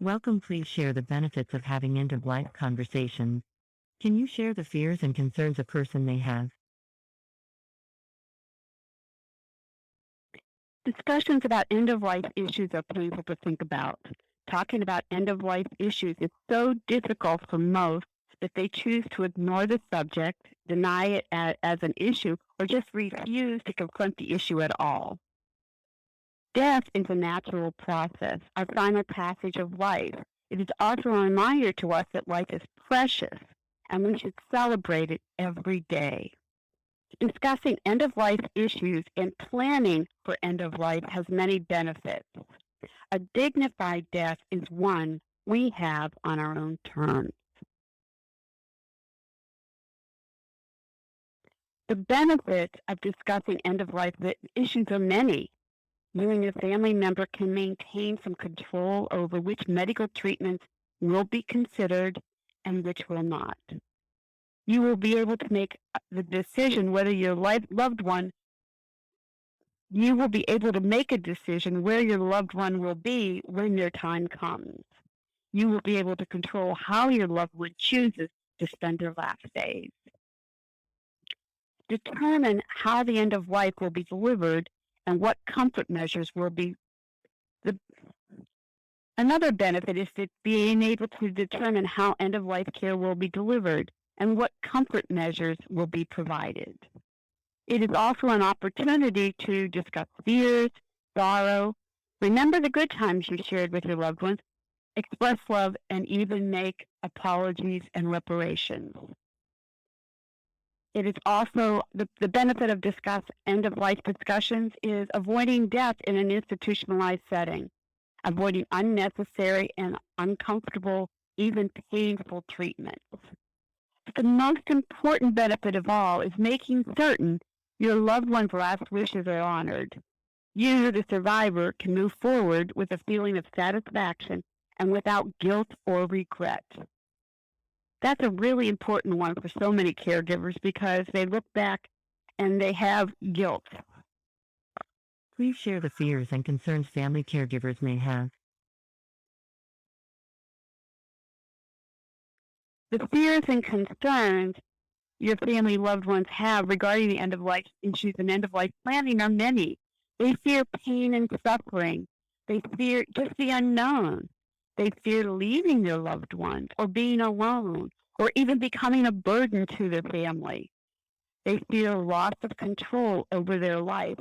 Welcome. Please share the benefits of having end-of-life conversations. Can you share the fears and concerns a person may have? Discussions about end-of-life issues are painful to think about. Talking about end-of-life issues is so difficult for most that they choose to ignore the subject, deny it as an issue, or just refuse to confront the issue at all. Death is a natural process, our final passage of life. It is also a reminder to us that life is precious and we should celebrate it every day. Discussing end-of-life issues and planning for end-of-life has many benefits. A dignified death is one we have on our own terms. The benefits of discussing end-of-life issues are many. You and your family member can maintain some control over which medical treatments will be considered and which will not. You will be able to make the decision whether your loved one you will be able to make a decision where your loved one will be when their time comes. You will be able to control how your loved one chooses to spend their last days. Determine how the end of life will be delivered and what comfort measures will be. Another benefit is being able to determine how end-of-life care will be delivered and what comfort measures will be provided. It is also an opportunity to discuss fears, sorrow, remember the good times you shared with your loved ones, express love, and even make apologies and reparations. It is also the benefit of end-of-life discussions is avoiding death in an institutionalized setting, avoiding unnecessary and uncomfortable, even painful treatments. But the most important benefit of all is making certain your loved one's last wishes are honored. You, the survivor, can move forward with a feeling of satisfaction and without guilt or regret. That's a really important one for so many caregivers because they look back and they have guilt. Please share the fears and concerns family caregivers may have. The fears and concerns your family loved ones have regarding the end-of-life issues and end-of-life planning are many. They fear pain and suffering. They fear just the unknown. They fear leaving their loved ones or being alone or even becoming a burden to their family. They fear loss of control over their life.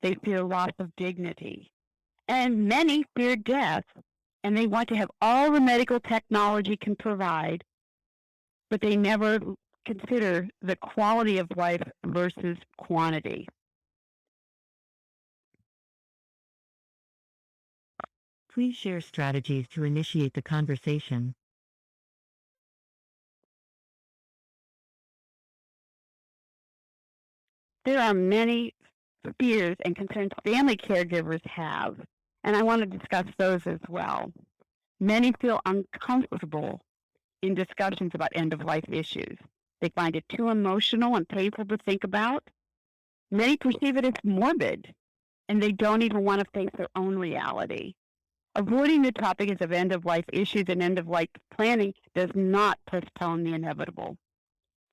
They fear loss of dignity. And many fear death, and they want to have all the medical technology can provide, but they never consider the quality of life versus quantity. Please share strategies to initiate the conversation. There are many fears and concerns family caregivers have, and I want to discuss those as well. Many feel uncomfortable in discussions about end-of-life issues. They find it too emotional and painful to think about. Many perceive it as morbid, and they don't even want to face their own reality. Avoiding the topics of end-of-life issues and end-of-life planning does not postpone the inevitable.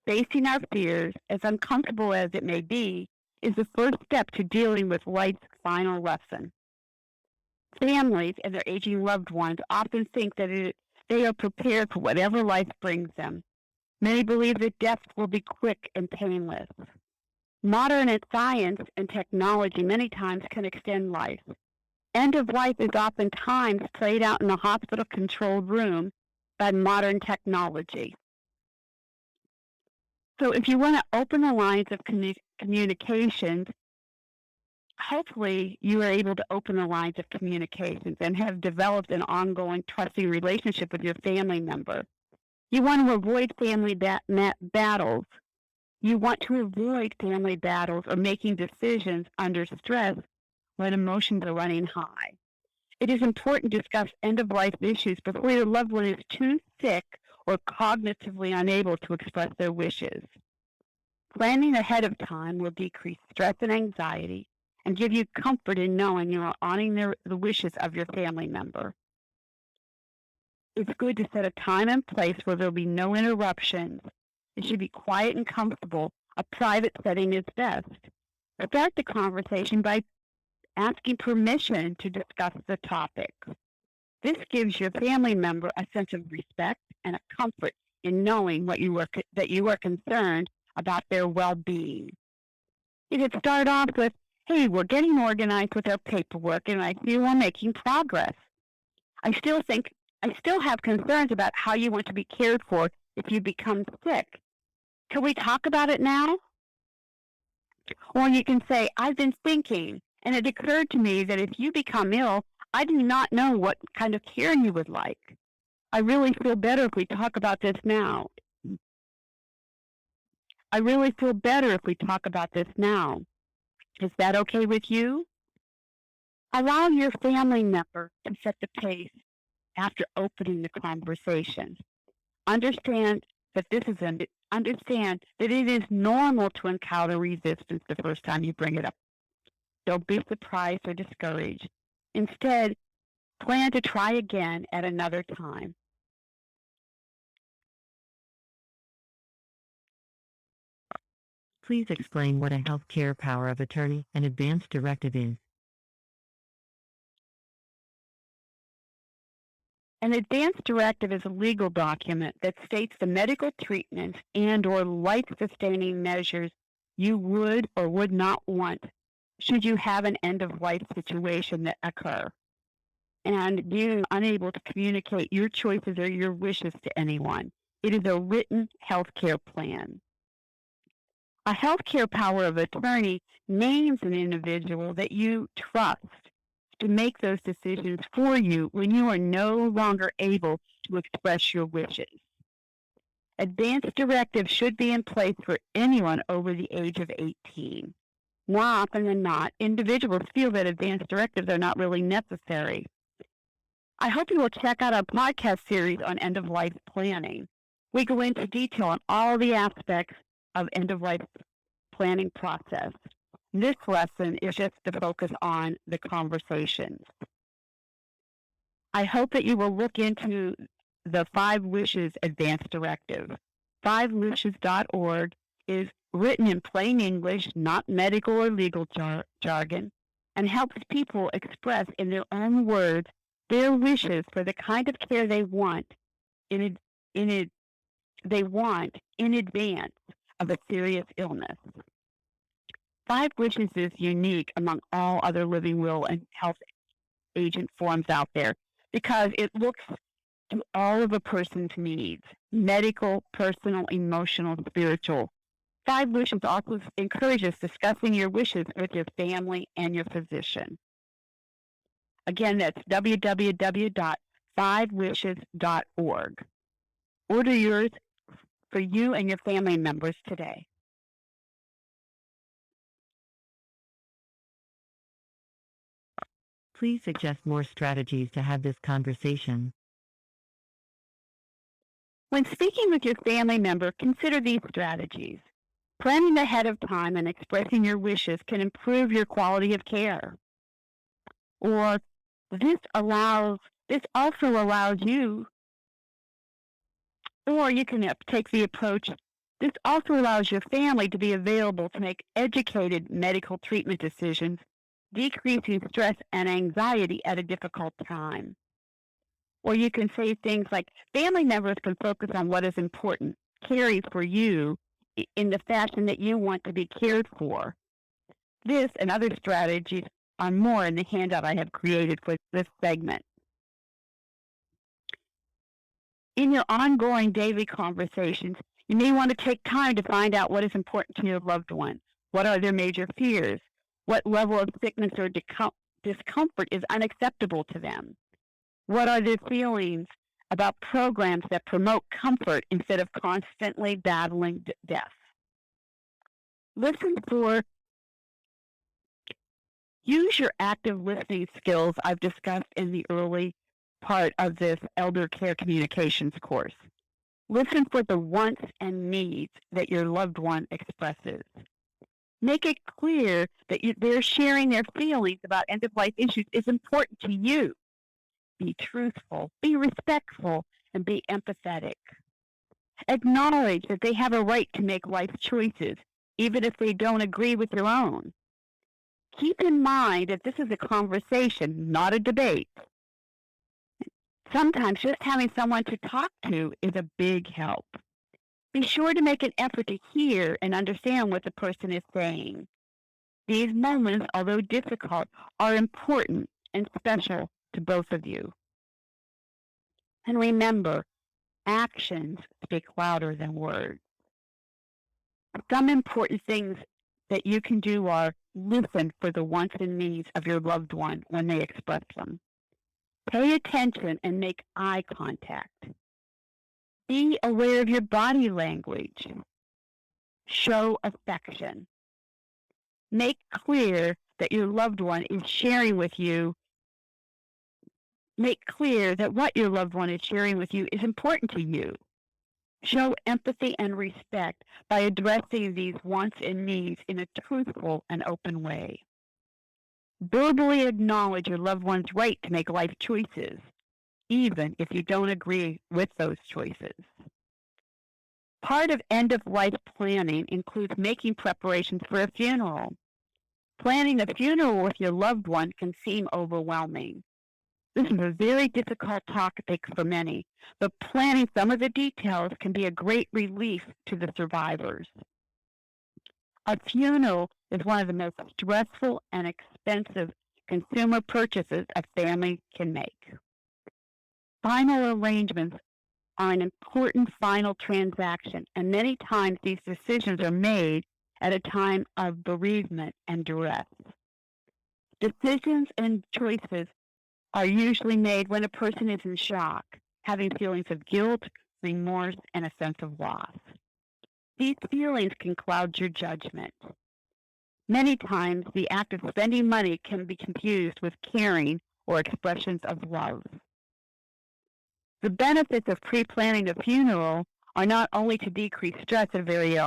Facing our fears, as uncomfortable as it may be, is the first step to dealing with life's final lesson. Families and their aging loved ones often think that they are prepared for whatever life brings them. Many believe that death will be quick and painless. Modern science and technology many times can extend life. End of life is oftentimes played out in a hospital-controlled room by modern technology. So if you want to open the lines of communications, hopefully you are able to open the lines of communications and have developed an ongoing trusting relationship with your family member. You want to avoid family battles. You want to avoid family battles or making decisions under stress when emotions are running high. It is important to discuss end-of-life issues before your loved one is too sick or cognitively unable to express their wishes. Planning ahead of time will decrease stress and anxiety and give you comfort in knowing you are honoring the wishes of your family member. It's good to set a time and place where there'll be no interruptions. It should be quiet and comfortable. A private setting is best. Start the conversation by asking permission to discuss the topic. This gives your family member a sense of respect and a comfort in knowing that you are concerned about their well-being. You could start off with, "Hey, we're getting organized with our paperwork, and I feel we're making progress. I still have concerns about how you want to be cared for if you become sick. Can we talk about it now?" Or you can say, "I've been thinking, and it occurred to me that if you become ill, I do not know what kind of care you would like. I really feel better if we talk about this now. I really feel better if we talk about this now. Is that okay with you?" Allow your family member to set the pace after opening the conversation. Understand that it is normal to encounter resistance the first time you bring it up. Don't be surprised or discouraged. Instead, plan to try again at another time. Please explain what a healthcare power of attorney and advance directive is. An advance directive is a legal document that states the medical treatments and/or life-sustaining measures you would or would not want should you have an end-of-life situation that occur, and being unable to communicate your choices or your wishes to anyone. It is a written healthcare plan. A healthcare power of attorney names an individual that you trust to make those decisions for you when you are no longer able to express your wishes. Advance directives should be in place for anyone over the age of 18. More often than not, individuals feel that advance directives are not really necessary. I hope you will check out our podcast series on end-of-life planning. We go into detail on all the aspects of end-of-life planning process. This lesson is just to focus on the conversations. I hope that you will look into the 5 Wishes Advance Directive. 5wishes.org is written in plain English, not medical or legal jargon, and helps people express in their own words their wishes for the kind of care they want in advance of a serious illness. 5 Wishes is unique among all other living will and health agent forms out there because it looks to all of a person's needs: medical, personal, emotional, spiritual. 5 Wishes also encourages discussing your wishes with your family and your physician. Again, that's www.5wishes.org. Order yours for you and your family members today. Please suggest more strategies to have this conversation. When speaking with your family member, consider these strategies. Planning ahead of time and expressing your wishes can improve your quality of care. Or this also allows you, or you can take the approach, this also allows your family to be available to make educated medical treatment decisions, decreasing stress and anxiety at a difficult time. Or you can say things like, family members can focus on what is important, caring for you in the fashion that you want to be cared for. This and other strategies are more in the handout I have created for this segment. In your ongoing daily conversations, you may want to take time to find out what is important to your loved ones. What are their major fears? What level of sickness or discomfort is unacceptable to them? What are their feelings about programs that promote comfort instead of constantly battling death? Use your active listening skills I've discussed in the early part of this Eldercare Communications course. Listen for the wants and needs that your loved one expresses. Make it clear that they're sharing their feelings about end-of-life issues is important to you. be truthful, be respectful, and be empathetic. Acknowledge that they have a right to make life choices, even if they don't agree with your own. Keep in mind that this is a conversation, not a debate. Sometimes just having someone to talk to is a big help. Be sure to make an effort to hear and understand what the person is saying. These moments, although difficult, are important and special to both of you. And remember, actions speak louder than words. Some important things that you can do are listen for the wants and needs of your loved one when they express them. Pay attention and make eye contact. Be aware of your body language. Show affection. Make clear that your loved one is sharing with you. Make clear that what your loved one is sharing with you is important to you. Show empathy and respect by addressing these wants and needs in a truthful and open way. Verbally acknowledge your loved one's right to make life choices, even if you don't agree with those choices. Part of end-of-life planning includes making preparations for a funeral. Planning a funeral with your loved one can seem overwhelming. This is a very difficult topic for many, but planning some of the details can be a great relief to the survivors. A funeral is one of the most stressful and expensive consumer purchases a family can make. Final arrangements are an important final transaction, and many times these decisions are made at a time of bereavement and duress. Decisions and choices are usually made when a person is in shock, having feelings of guilt, remorse, and a sense of loss. These feelings can cloud your judgment. Many times, the act of spending money can be confused with caring or expressions of love. The benefits of pre-planning a funeral are not only to decrease stress at a very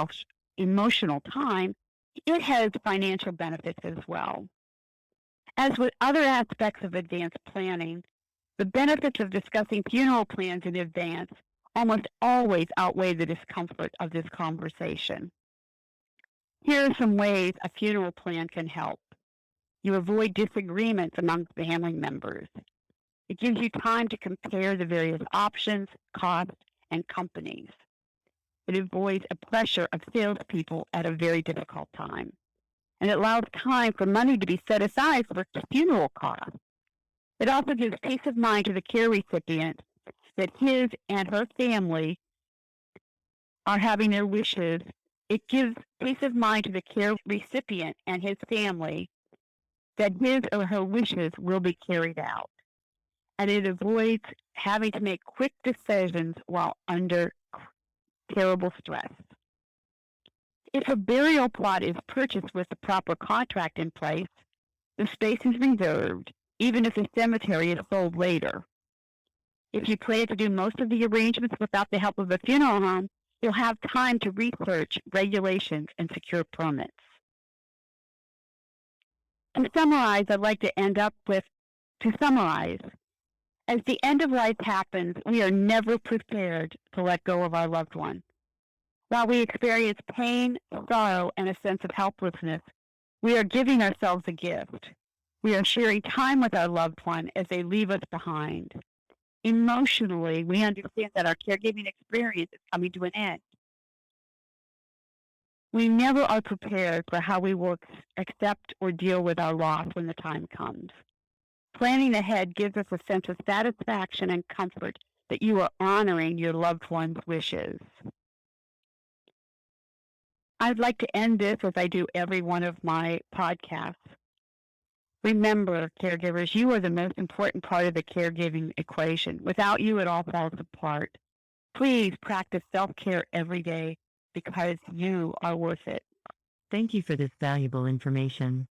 emotional time, it has financial benefits as well. As with other aspects of advanced planning, the benefits of discussing funeral plans in advance almost always outweigh the discomfort of this conversation. Here are some ways a funeral plan can help. You avoid disagreements among family members. It gives you time to compare the various options, costs, and companies. It avoids a pressure of salespeople at a very difficult time. And it allows time for money to be set aside for funeral costs. It also gives peace of mind to the care recipient that his and her family are having their wishes. It gives peace of mind to the care recipient and his family that his or her wishes will be carried out. And it avoids having to make quick decisions while under terrible stress. If a burial plot is purchased with the proper contract in place, the space is reserved, even if the cemetery is sold later. If you plan to do most of the arrangements without the help of a funeral home, you'll have time to research regulations and secure permits. To summarize, I'd like to summarize, as the end of life happens, we are never prepared to let go of our loved one. While we experience pain, sorrow, and a sense of helplessness, we are giving ourselves a gift. We are sharing time with our loved one as they leave us behind. Emotionally, we understand that our caregiving experience is coming to an end. We never are prepared for how we will accept or deal with our loss when the time comes. Planning ahead gives us a sense of satisfaction and comfort that you are honoring your loved one's wishes. I'd like to end this as I do every one of my podcasts. Remember, caregivers, you are the most important part of the caregiving equation. Without you, it all falls apart. Please practice self-care every day because you are worth it. Thank you for this valuable information.